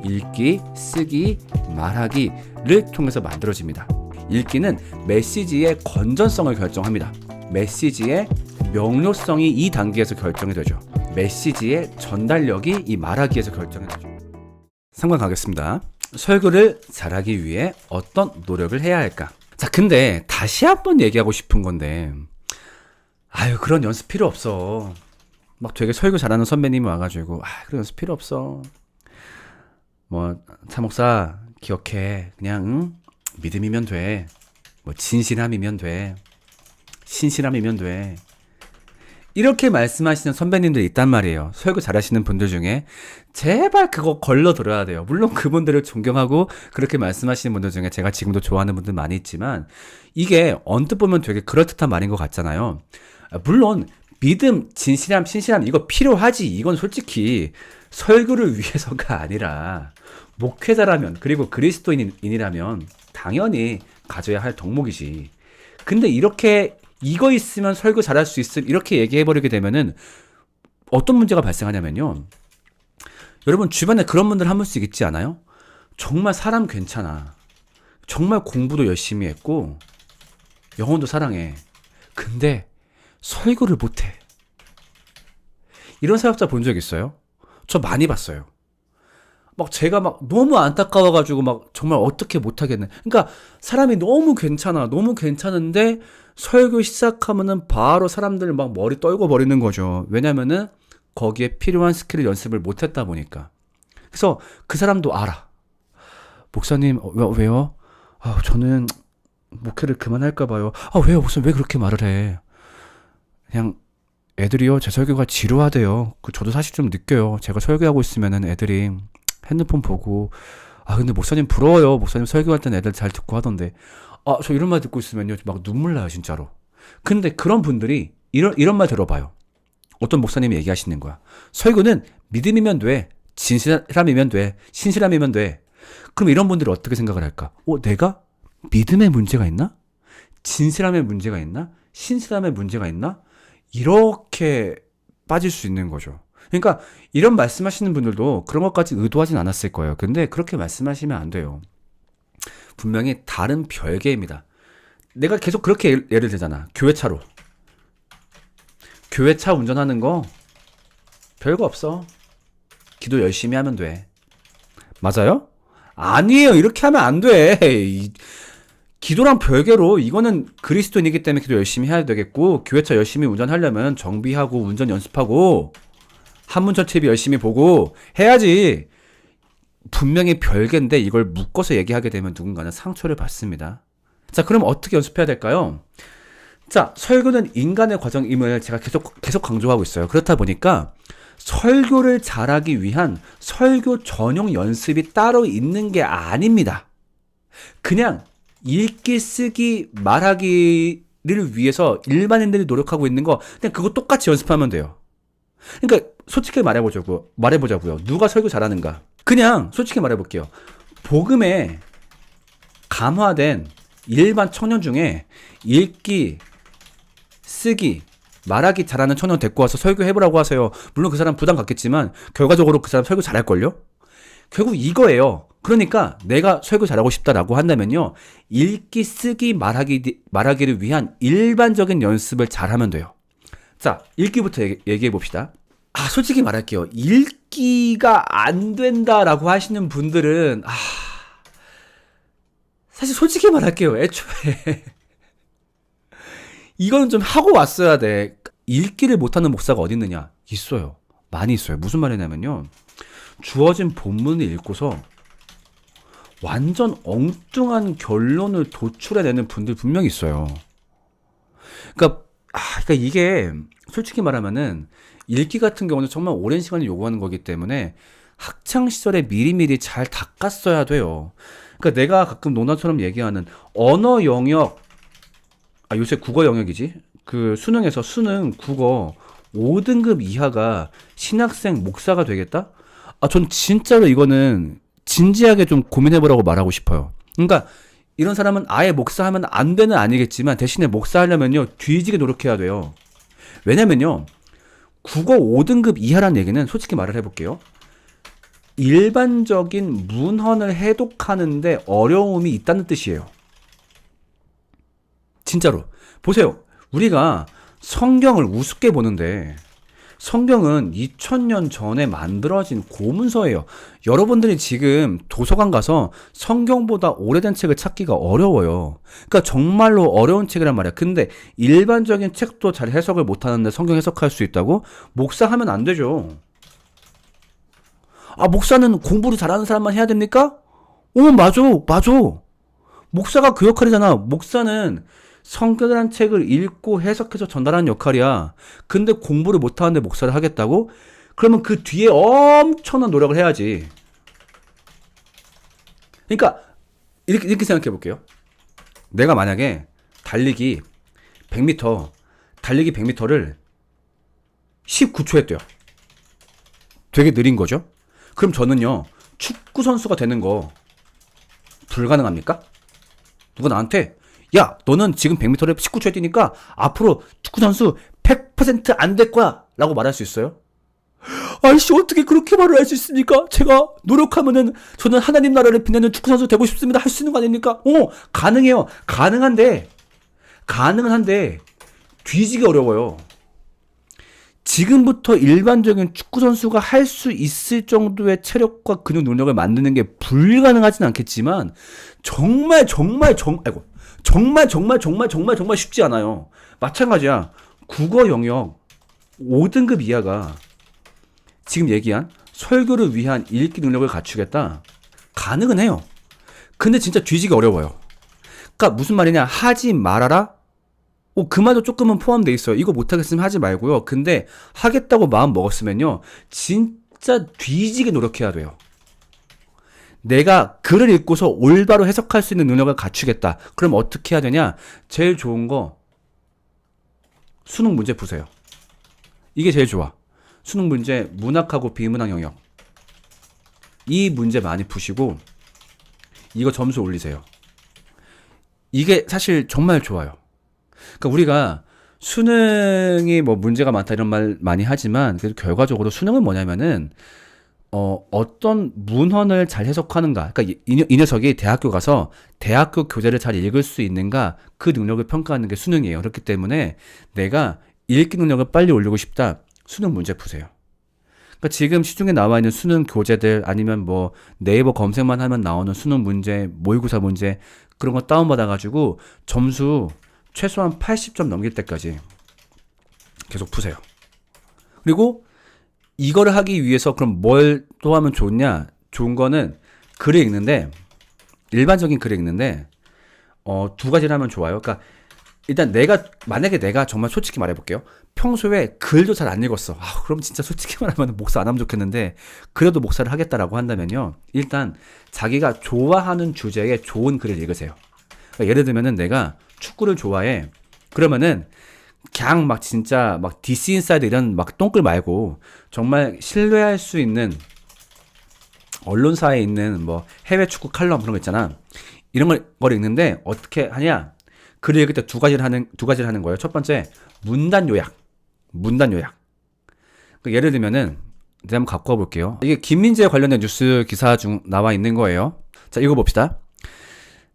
읽기, 쓰기, 말하기를 통해서 만들어집니다. 읽기는 메시지의 건전성을 결정합니다. 메시지의 명료성이 이 단계에서 결정이 되죠. 메시지의 전달력이 이 말하기에서 결정이 되죠. 3관 가겠습니다. 설교를 잘하기 위해 어떤 노력을 해야 할까? 자, 근데 다시 한번 얘기하고 싶은 건데, 그런 연습 필요 없어. 막 되게 설교 잘하는 선배님이 와가지고, 그런 연습 필요 없어. 차 목사 기억해. 그냥 믿음이면 돼. 진실함이면 돼. 신실함이면 돼. 이렇게 말씀하시는 선배님들 있단 말이에요. 설교 잘하시는 분들 중에. 제발 그거 걸러 들어야 돼요. 물론 그분들을 존경하고 그렇게 말씀하시는 분들 중에 제가 지금도 좋아하는 분들 많이 있지만, 이게 언뜻 보면 되게 그럴듯한 말인 것 같잖아요. 물론 믿음, 진실함, 신실함 이거 필요하지. 이건 솔직히 설교를 위해서가 아니라 목회자라면, 그리고 그리스도인이라면 당연히 가져야 할 덕목이지. 근데 이거 있으면 설교 잘할 수 있음 이렇게 얘기해버리게 되면은 어떤 문제가 발생하냐면요. 여러분 주변에 그런 분들 한 분씩 있지 않아요? 정말 사람 괜찮아. 정말 공부도 열심히 했고 영혼도 사랑해. 근데 설교를 못해. 이런 사역자 본 적 있어요? 저 많이 봤어요. 제가 너무 안타까워가지고 정말 어떻게 못하겠네. 그러니까 사람이 너무 괜찮아. 너무 괜찮은데 설교 시작하면은 바로 사람들 머리 떨고 버리는 거죠. 왜냐면은 거기에 필요한 스킬을 연습을 못했다 보니까. 그래서 그 사람도 알아. 목사님, 왜요? 저는 목회를 그만할까 봐요. 왜요? 목사님 왜 그렇게 말을 해? 그냥 애들이요, 제 설교가 지루하대요. 저도 사실 좀 느껴요. 제가 설교하고 있으면은 애들이 핸드폰 보고, 근데 목사님 부러워요. 목사님 설교할 땐 애들 잘 듣고 하던데. 저 이런 말 듣고 있으면요, 눈물 나요, 진짜로. 근데 그런 분들이 이런 말 들어봐요. 어떤 목사님이 얘기하시는 거야. 설교는 믿음이면 돼. 진실함이면 돼. 신실함이면 돼. 그럼 이런 분들이 어떻게 생각을 할까? 내가 믿음에 문제가 있나? 진실함에 문제가 있나? 신실함에 문제가 있나? 이렇게 빠질 수 있는 거죠. 그러니까 이런 말씀하시는 분들도 그런 것까지 의도하진 않았을 거예요. 근데 그렇게 말씀하시면 안 돼요. 분명히 다른 별개입니다. 내가 계속 그렇게 예를 들잖아. 교회차로. 교회차 운전하는 거 별거 없어. 기도 열심히 하면 돼. 맞아요? 아니에요. 이렇게 하면 안 돼. 기도랑 별개로 이거는 그리스도인이기 때문에 기도 열심히 해야 되겠고, 교회차 열심히 운전하려면 정비하고 운전 연습하고 한문철 TV 열심히 보고 해야지. 분명히 별개인데 이걸 묶어서 얘기하게 되면 누군가는 상처를 받습니다. 자, 그럼 어떻게 연습해야 될까요? 자, 설교는 인간의 과정임을 제가 계속 강조하고 있어요. 그렇다 보니까 설교를 잘하기 위한 설교 전용 연습이 따로 있는 게 아닙니다. 그냥 읽기, 쓰기, 말하기를 위해서 일반인들이 노력하고 있는 거 그냥 그거 똑같이 연습하면 돼요. 그러니까 솔직히 말해보자고요. 누가 설교 잘하는가? 그냥 솔직히 말해볼게요. 복음에 감화된 일반 청년 중에 읽기, 쓰기, 말하기 잘하는 청년 데리고 와서 설교해보라고 하세요. 물론 그 사람 부담 갖겠지만 결과적으로 그 사람 설교 잘할걸요? 결국 이거예요. 그러니까 내가 설교 잘하고 싶다라고 한다면요, 읽기, 쓰기, 말하기를 위한 일반적인 연습을 잘하면 돼요. 자, 읽기부터 얘기해 봅시다. 솔직히 말할게요. 읽기가 안 된다라고 하시는 분들은 사실 솔직히 말할게요. 애초에 이거는 좀 하고 왔어야 돼. 읽기를 못하는 목사가 어디 있느냐? 있어요. 많이 있어요. 무슨 말이냐면요, 주어진 본문을 읽고서 완전 엉뚱한 결론을 도출해내는 분들 분명히 있어요. 그러니까 이게 솔직히 말하면은 읽기 같은 경우는 정말 오랜 시간을 요구하는 거기 때문에 학창시절에 미리미리 잘 닦았어야 돼요. 그러니까 내가 가끔 논어처럼 얘기하는 언어 영역, 요새 국어 영역이지? 그 수능에서 수능 국어 5등급 이하가 신학생 목사가 되겠다? 전 진짜로 이거는 진지하게 좀 고민해보라고 말하고 싶어요. 그러니까 이런 사람은 아예 목사하면 안 되는 아니겠지만 대신에 목사하려면요 뒤지게 노력해야 돼요. 왜냐면요, 국어 5등급 이하라는 얘기는 솔직히 말을 해볼게요. 일반적인 문헌을 해독하는데 어려움이 있다는 뜻이에요. 진짜로. 보세요. 우리가 성경을 우습게 보는데 성경은 2000년 전에 만들어진 고문서예요. 여러분들이 지금 도서관 가서 성경보다 오래된 책을 찾기가 어려워요. 그러니까 정말로 어려운 책이란 말이야. 근데 일반적인 책도 잘 해석을 못하는데 성경 해석할 수 있다고? 목사하면 안 되죠. 아, 목사는 공부를 잘하는 사람만 해야 됩니까? 맞아. 목사가 그 역할이잖아. 목사는 성경이라는 책을 읽고 해석해서 전달하는 역할이야. 근데 공부를 못하는데 목사를 하겠다고? 그러면 그 뒤에 엄청난 노력을 해야지. 그러니까 이렇게 생각해 볼게요. 내가 만약에 달리기 100m를 19초에 뛰어. 되게 느린 거죠? 그럼 저는요, 축구 선수가 되는 거 불가능합니까? 누가 나한테 야, 너는 지금 100m를 19초에 뛰니까 앞으로 축구 선수 100% 안 될 거야 라고 말할 수 있어요? 아이씨, 어떻게 그렇게 말을 할 수 있습니까? 제가 노력하면은 저는 하나님 나라를 빛내는 축구 선수 되고 싶습니다 할 수 있는 거 아닙니까? 가능해요. 가능은 한데 뒤지기 어려워요. 지금부터 일반적인 축구 선수가 할 수 있을 정도의 체력과 근육 능력을 만드는 게 불가능하진 않겠지만 정말 쉽지 않아요. 마찬가지야. 국어 영역 5등급 이하가 지금 얘기한 설교를 위한 읽기 능력을 갖추겠다. 가능은 해요. 근데 진짜 뒤지기 어려워요. 그러니까 무슨 말이냐? 하지 말아라. 그 말도 조금은 포함되어 있어요. 이거 못하겠으면 하지 말고요. 근데 하겠다고 마음 먹었으면요, 진짜 뒤지게 노력해야 돼요. 내가 글을 읽고서 올바로 해석할 수 있는 능력을 갖추겠다. 그럼 어떻게 해야 되냐? 제일 좋은 거 수능 문제 푸세요. 이게 제일 좋아. 수능 문제 문학하고 비문학 영역. 이 문제 많이 푸시고 이거 점수 올리세요. 이게 사실 정말 좋아요. 그러니까 우리가 수능이 뭐 문제가 많다 이런 말 많이 하지만 그래도 결과적으로 수능은 뭐냐면은 어떤 문헌을 잘 해석하는가. 그러니까 이 녀석이 대학교 가서 대학교 교재를 잘 읽을 수 있는가, 그 능력을 평가하는 게 수능이에요. 그렇기 때문에 내가 읽기 능력을 빨리 올리고 싶다. 수능 문제 푸세요. 그러니까 지금 시중에 나와 있는 수능 교재들 아니면 뭐 네이버 검색만 하면 나오는 수능 문제, 모의고사 문제 그런 거 다운받아가지고 점수 최소한 80점 넘길 때까지 계속 푸세요. 그리고 이거를 하기 위해서 그럼 뭘 또 하면 좋냐? 좋은 거는 글을 읽는데, 일반적인 글을 읽는데 두 가지를 하면 좋아요. 그러니까 일단 만약에 내가 정말 솔직히 말해볼게요. 평소에 글도 잘 안 읽었어. 그럼 진짜 솔직히 말하면 목사 안 하면 좋겠는데 그래도 목사를 하겠다라고 한다면요, 일단 자기가 좋아하는 주제에 좋은 글을 읽으세요. 그러니까 예를 들면은 내가 축구를 좋아해. 그러면은 그냥 막 진짜 막 DC 인사이드 이런 막 똥글 말고 정말 신뢰할 수 있는 언론사에 있는 뭐 해외 축구 칼럼 그런 거 있잖아. 이런 걸 읽는데 어떻게 하냐? 글을 읽을 때 두 가지를 하는 거예요. 첫 번째, 문단 요약. 그러니까 예를 들면은 내가 한번 갖고 와볼게요. 이게 김민재 관련된 뉴스 기사 중 나와 있는 거예요. 자, 읽어봅시다.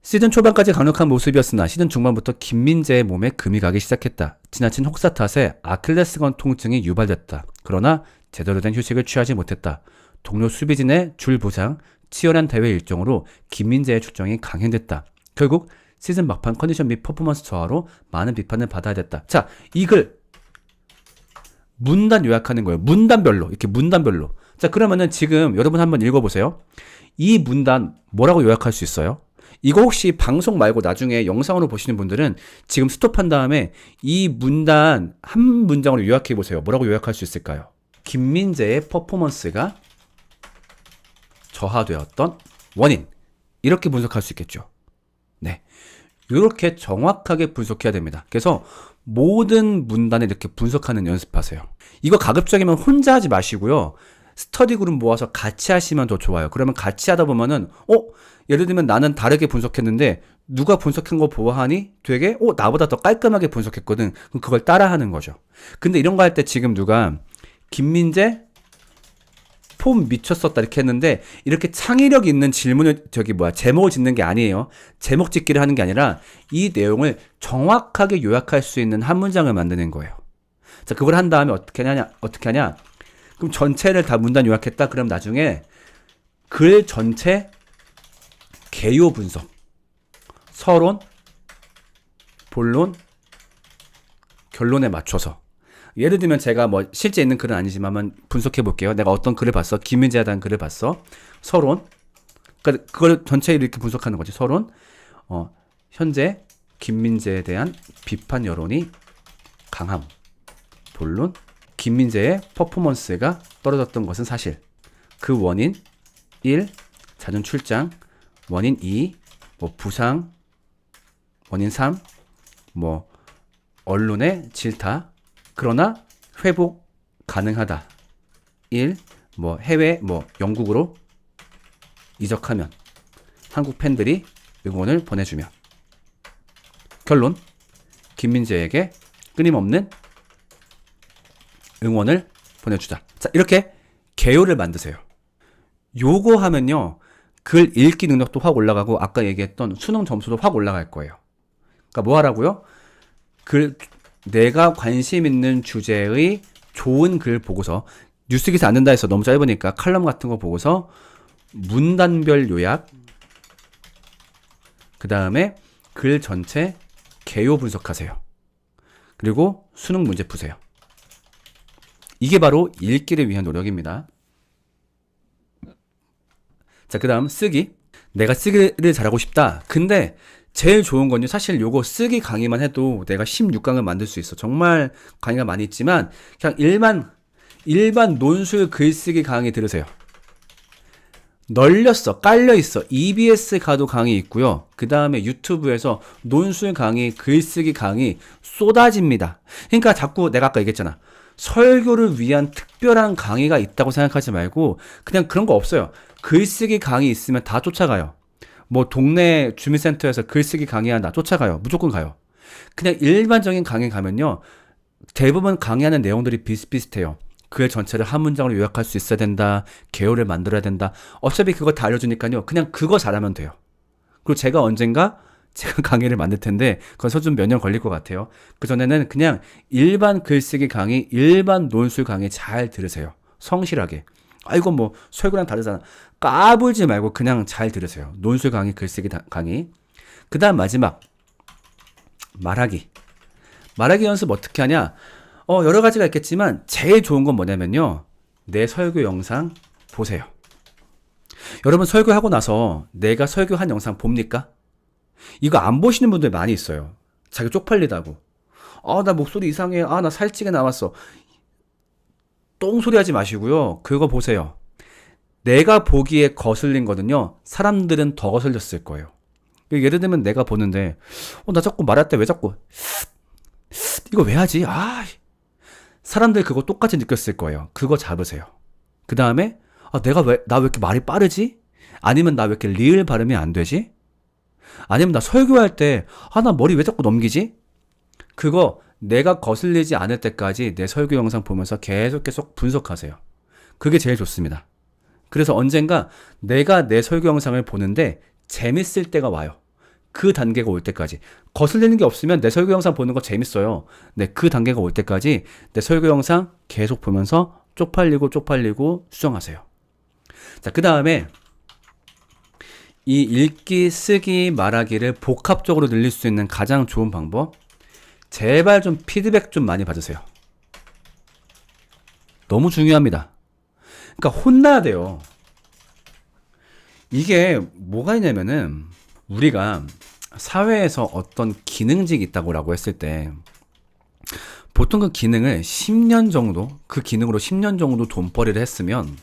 시즌 초반까지 강력한 모습이었으나 시즌 중반부터 김민재의 몸에 금이 가기 시작했다. 지나친 혹사 탓에 아킬레스건 통증이 유발됐다. 그러나 제대로 된 휴식을 취하지 못했다. 동료 수비진의 줄 보상, 치열한 대회 일정으로 김민재의 출정이 강행됐다. 결국 시즌 막판 컨디션 및 퍼포먼스 저하로 많은 비판을 받아야 됐다. 자, 이 글 문단 요약하는 거예요. 문단별로. 자, 그러면은 지금 여러분 한번 읽어보세요. 이 문단 뭐라고 요약할 수 있어요? 이거 혹시 방송 말고 나중에 영상으로 보시는 분들은 지금 스톱한 다음에 이 문단 한 문장으로 요약해 보세요. 뭐라고 요약할 수 있을까요? 김민재의 퍼포먼스가 저하되었던 원인. 이렇게 분석할 수 있겠죠. 네. 이렇게 정확하게 분석해야 됩니다. 그래서 모든 문단을 이렇게 분석하는 연습하세요. 이거 가급적이면 혼자 하지 마시고요. 스터디 그룹 모아서 같이 하시면 더 좋아요. 그러면 같이 하다 보면은 예를 들면 나는 다르게 분석했는데 누가 분석한 거 보아하니 되게 나보다 더 깔끔하게 분석했거든. 그럼 그걸 따라하는 거죠. 근데 이런 거 할 때 지금 누가 김민재 폼 미쳤었다 이렇게 했는데 이렇게 창의력 있는 질문을 제목을 짓는 게 아니에요. 제목 짓기를 하는 게 아니라 이 내용을 정확하게 요약할 수 있는 한 문장을 만드는 거예요. 자, 그걸 한 다음에 어떻게 하냐? 그럼 전체를 다 문단 요약했다. 그럼 나중에 글 전체 개요 분석, 서론, 본론, 결론에 맞춰서 예를 들면 제가 뭐 실제 있는 글은 아니지만 한번 분석해 볼게요. 내가 어떤 글을 봤어? 김민재에 대한 글을 봤어. 서론. 그러니까 그걸 전체 이렇게 분석하는 거지. 서론. 현재 김민재에 대한 비판 여론이 강함. 본론. 김민재의 퍼포먼스가 떨어졌던 것은 사실. 그 원인 1. 잦은 출장. 원인 2. 뭐 부상. 원인 3. 뭐 언론의 질타. 그러나 회복 가능하다. 1. 뭐 해외 영국으로 이적하면 한국 팬들이 응원을 보내주면. 결론. 김민재에게 끊임없는 응원을 보내주자. 자, 이렇게 개요를 만드세요. 요거 하면요, 글 읽기 능력도 확 올라가고 아까 얘기했던 수능 점수도 확 올라갈 거예요. 그러니까 뭐 하라고요? 내가 관심 있는 주제의 좋은 글 보고서, 뉴스 기사 안 된다 해서 너무 짧으니까 칼럼 같은 거 보고서 문단별 요약, 그 다음에 글 전체 개요 분석하세요. 그리고 수능 문제 푸세요. 이게 바로 읽기를 위한 노력입니다. 자, 그 다음 쓰기. 내가 쓰기를 잘하고 싶다. 근데 제일 좋은 건요, 사실 요거 쓰기 강의만 해도 내가 16강을 만들 수 있어. 정말 강의가 많이 있지만 그냥 일반 논술 글쓰기 강의 들으세요. 널렸어, 깔려있어. EBS 가도 강의 있고요. 그 다음에 유튜브에서 논술 강의, 글쓰기 강의 쏟아집니다. 그러니까 자꾸 내가 아까 얘기했잖아. 설교를 위한 특별한 강의가 있다고 생각하지 말고 그냥 그런 거 없어요. 글쓰기 강의 있으면 다 쫓아가요. 뭐 동네 주민센터에서 글쓰기 강의한다, 쫓아가요. 무조건 가요. 그냥 일반적인 강의 가면요, 대부분 강의하는 내용들이 비슷비슷해요. 글 전체를 한 문장으로 요약할 수 있어야 된다. 개요를 만들어야 된다. 어차피 그거 다 알려주니까요, 그냥 그거 잘하면 돼요. 그리고 제가 언젠가 제가 강의를 만들 텐데 그건 좀 몇 년 걸릴 것 같아요. 그전에는 그냥 일반 글쓰기 강의, 일반 논술 강의 잘 들으세요. 성실하게. 아, 이건 뭐 설교랑 다르잖아. 까불지 말고 그냥 잘 들으세요. 논술 강의, 글쓰기 강의. 그 다음 마지막, 말하기. 말하기 연습 어떻게 하냐? 여러 가지가 있겠지만 제일 좋은 건 뭐냐면요, 내 설교 영상 보세요. 여러분 설교하고 나서 내가 설교한 영상 봅니까? 이거 안 보시는 분들 많이 있어요. 자기 쪽팔리다고. 나 목소리 이상해. 나 살찌게 나왔어. 똥소리 하지 마시고요. 그거 보세요. 내가 보기에 거슬린 거는요, 사람들은 더 거슬렸을 거예요. 예를 들면 내가 보는데, 나 자꾸 말할 때 왜 자꾸 이거 왜 하지? 사람들 그거 똑같이 느꼈을 거예요. 그거 잡으세요. 그 다음에 나 왜 이렇게 말이 빠르지? 아니면 나 왜 이렇게 리을 발음이 안 되지? 아니면 나 설교할 때 나 머리 왜 자꾸 넘기지? 그거 내가 거슬리지 않을 때까지 내 설교 영상 보면서 계속 분석하세요. 그게 제일 좋습니다. 그래서 언젠가 내가 내 설교 영상을 보는데 재밌을 때가 와요. 그 단계가 올 때까지. 거슬리는 게 없으면 내 설교 영상 보는 거 재밌어요. 네, 그 단계가 올 때까지 내 설교 영상 계속 보면서 쪽팔리고 수정하세요. 자, 그 다음에 이 읽기, 쓰기, 말하기를 복합적으로 늘릴 수 있는 가장 좋은 방법, 제발 좀 피드백 좀 많이 받으세요. 너무 중요합니다. 그러니까 혼나야 돼요. 이게 뭐가 있냐면은, 우리가 사회에서 어떤 기능직이 있다고 했을 때 보통 그 기능을 10년 정도, 그 기능으로 10년 정도 돈벌이를 했으면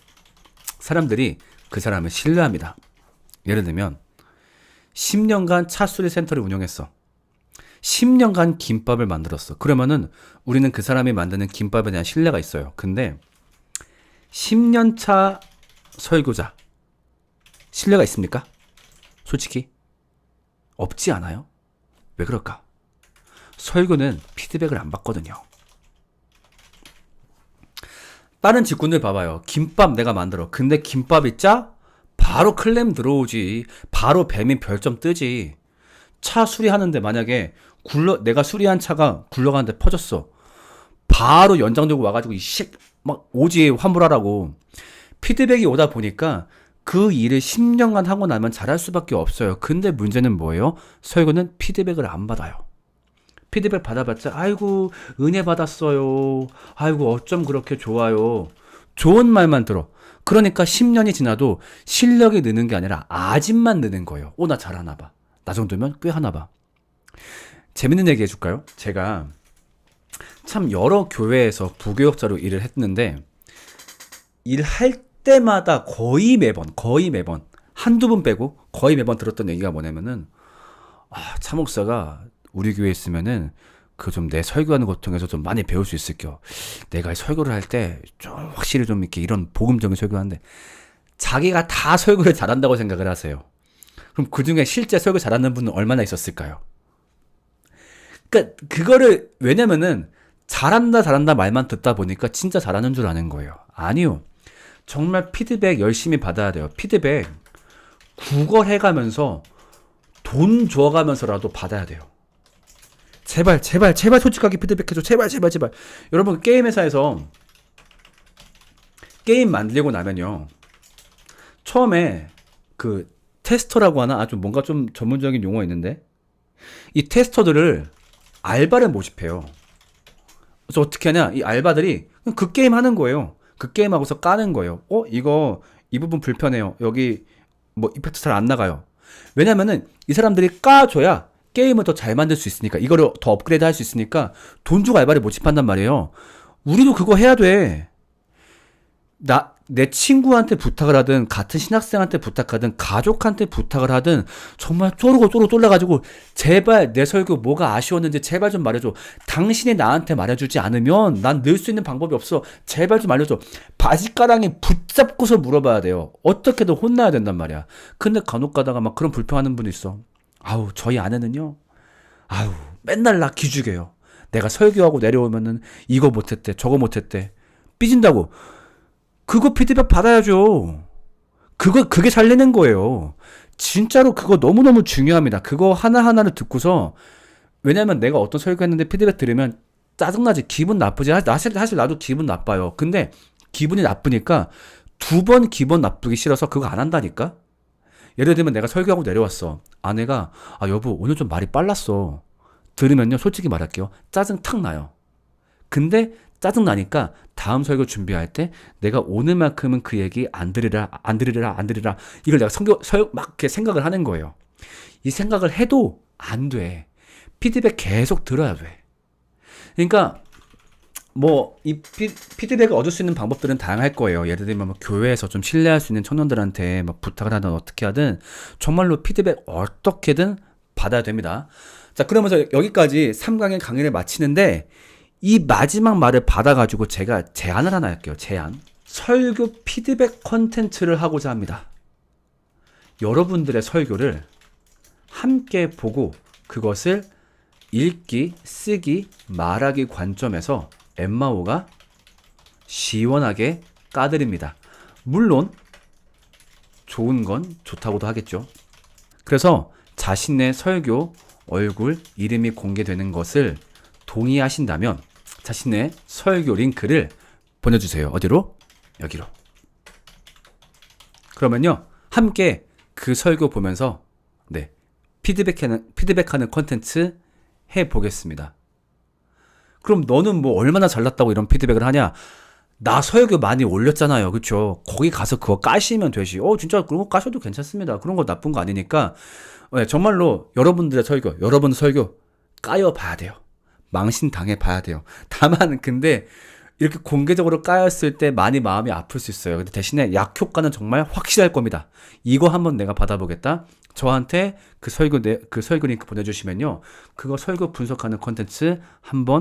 사람들이 그 사람을 신뢰합니다. 예를 들면 10년간 차수리 센터를 운영했어. 10년간 김밥을 만들었어. 그러면은 우리는 그 사람이 만드는 김밥에 대한 신뢰가 있어요. 근데 10년차 설교자 신뢰가 있습니까? 솔직히 없지 않아요? 왜 그럴까? 설교는 피드백을 안 받거든요. 다른 직군들 봐봐요. 김밥 내가 만들어. 근데 김밥이 짜? 바로 클램 들어오지. 바로 배민 별점 뜨지. 차 수리하는데 만약에 내가 수리한 차가 굴러가는데 퍼졌어. 바로 연장되고 와가지고 막 오지 환불하라고. 피드백이 오다 보니까 그 일을 10년간 하고 나면 잘할 수밖에 없어요. 근데 문제는 뭐예요? 설교는 피드백을 안 받아요. 피드백 받아봤자 아이고 은혜 받았어요. 아이고 어쩜 그렇게 좋아요. 좋은 말만 들어. 그러니까 10년이 지나도 실력이 느는 게 아니라 아집만 느는 거예요. 나 잘하나 봐. 나 정도면 꽤 하나 봐. 재밌는 얘기 해줄까요? 제가 참 여러 교회에서 부교역자로 일을 했는데 일할 때마다 거의 매번 한두 번 빼고 거의 매번 들었던 얘기가 뭐냐면은 차 목사가 우리 교회에 있으면은 그 좀 내 설교하는 것 통해서 좀 많이 배울 수 있을 겨. 내가 설교를 할 때 좀 확실히 좀 이렇게 이런 복음적인 설교하는데 자기가 다 설교를 잘한다고 생각을 하세요. 그럼 그 중에 실제 설교 잘하는 분은 얼마나 있었을까요? 그러니까 그거를 왜냐면은 잘한다 말만 듣다 보니까 진짜 잘하는 줄 아는 거예요. 아니요. 정말 피드백 열심히 받아야 돼요. 피드백 구걸해가면서 돈 줘가면서라도 받아야 돼요. 제발 솔직하게 피드백해줘. 제발. 여러분 게임 회사에서 게임 만들고 나면요. 처음에 그 테스터라고 하나? 좀 뭔가 좀 전문적인 용어 있는데 이 테스터들을 알바를 모집해요. 그래서 어떻게 하냐? 이 알바들이 그 게임 하는 거예요. 그 게임 하고서 까는 거예요. 이 부분 불편해요. 여기 뭐 이펙트 잘 안 나가요. 왜냐면은 이 사람들이 까줘야 게임을 더 잘 만들 수 있으니까, 이거를 더 업그레이드 할 수 있으니까 돈 주고 알바를 모집한단 말이에요. 우리도 그거 해야 돼. 내 친구한테 부탁을 하든 같은 신학생한테 부탁하든 가족한테 부탁을 하든 정말 쪼르고 쫄라가지고 제발 내 설교 뭐가 아쉬웠는지 제발 좀 말해줘. 당신이 나한테 말해주지 않으면 난 늘 수 있는 방법이 없어. 제발 좀 알려줘. 바지가랑이 붙잡고서 물어봐야 돼요. 어떻게든 혼나야 된단 말이야. 근데 간혹 가다가 막 그런 불평하는 분이 있어. 저희 아내는요, 맨날 나 기죽여요. 내가 설교하고 내려오면은 이거 못했대 저거 못했대 삐진다고. 그거 피드백 받아야죠. 그게 살리는 거예요. 진짜로 그거 너무너무 중요합니다. 그거 하나하나를 듣고서, 왜냐면 내가 어떤 설교했는데 피드백 들으면 짜증나지, 기분 나쁘지. 사실 나도 기분 나빠요. 근데 기분이 나쁘니까 2번 기분 나쁘기 싫어서 그거 안 한다니까? 예를 들면 내가 설교하고 내려왔어. 아내가 여보 오늘 좀 말이 빨랐어. 들으면요, 솔직히 말할게요, 짜증 탁 나요. 근데 짜증 나니까 다음 설교 준비할 때 내가 오늘만큼은 그 얘기 안 들으라. 이걸 내가 막 이렇게 생각을 하는 거예요. 이 생각을 해도 안 돼. 피드백 계속 들어야 돼. 그러니까 이 피드백을 얻을 수 있는 방법들은 다양할 거예요. 예를 들면 교회에서 좀 신뢰할 수 있는 청년들한테 부탁을 하든 어떻게 하든 정말로 피드백 어떻게든 받아야 됩니다. 자, 그러면서 여기까지 3강의 강의를 마치는데, 이 마지막 말을 받아가지고 제가 제안을 하나 할게요. 제안. 설교 피드백 컨텐츠를 하고자 합니다. 여러분들의 설교를 함께 보고 그것을 읽기, 쓰기, 말하기 관점에서 엠마오가 시원하게 까드립니다. 물론 좋은 건 좋다고도 하겠죠. 그래서 자신의 설교 얼굴, 이름이 공개되는 것을 동의하신다면 자신의 설교 링크를 보내주세요. 어디로? 여기로. 그러면요, 함께 그 설교 보면서 피드백하는 컨텐츠 해보겠습니다. 그럼 너는 얼마나 잘났다고 이런 피드백을 하냐? 나 설교 많이 올렸잖아요. 그쵸? 거기 가서 그거 까시면 되지. 진짜 그런 거 까셔도 괜찮습니다. 그런 거 나쁜 거 아니니까. 정말로 여러분 설교 까여봐야 돼요. 망신당해 봐야 돼요. 다만 근데 이렇게 공개적으로 까였을 때 많이 마음이 아플 수 있어요. 근데 대신에 약효과는 정말 확실할 겁니다. 이거 한번 내가 받아보겠다. 저한테 그 설교 링크 보내주시면요, 그거 설교 분석하는 컨텐츠 한번